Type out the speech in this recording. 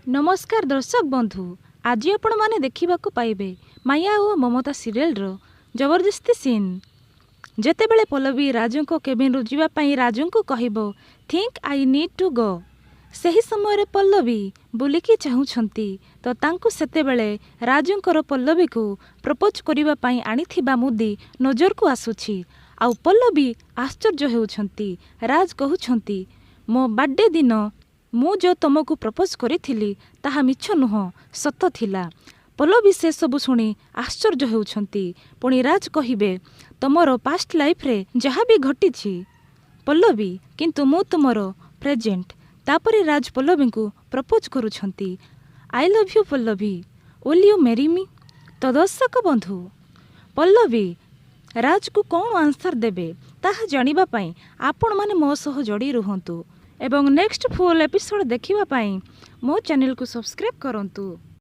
नमस्कार दर्शक बंधु। आज आपण माने देखा पाइबे माया और ममता सीरियल रो जबरदस्ती सीन जेतेबेले पल्लवी राजू को केबिन रु जीवाई राजू को कहबो think I need to go. सही समय पल्लवी बुलिकी चाहूछंती तो तांकु सेतेबेले राजूंकर पल्लवी को प्रपोज करिबा पई आनिथिबा मुदी नजर को आसुछि। आउ पल्लवी आश्चर्य हेउछंती। राज कहउछंती मो बर्थडे दिन मु जो तुमको प्रपोज करी ताहा मिछ नुह सत थिला। पल्लवी से सब शुणी आश्चर्य हेउछंती। पुणी राज कहिबे तुमर पास्ट लाइफ रे जहाँ भी घटी पल्लवी किंतु मु तुमर प्रेजेंट। तापरे राज पल्लवी को प्रपोज करुछंती I love you Pallavi, will you marry me. तो दर्शक बंधु पल्लवी राज को कौन आंसर देबे ताहा जानिबा पई आपण माने मो सह जोड़ी रुहंतु एवं नेक्स्ट फुल एपिसोड देखिबा पई मो चैनल को सब्सक्राइब करंतु।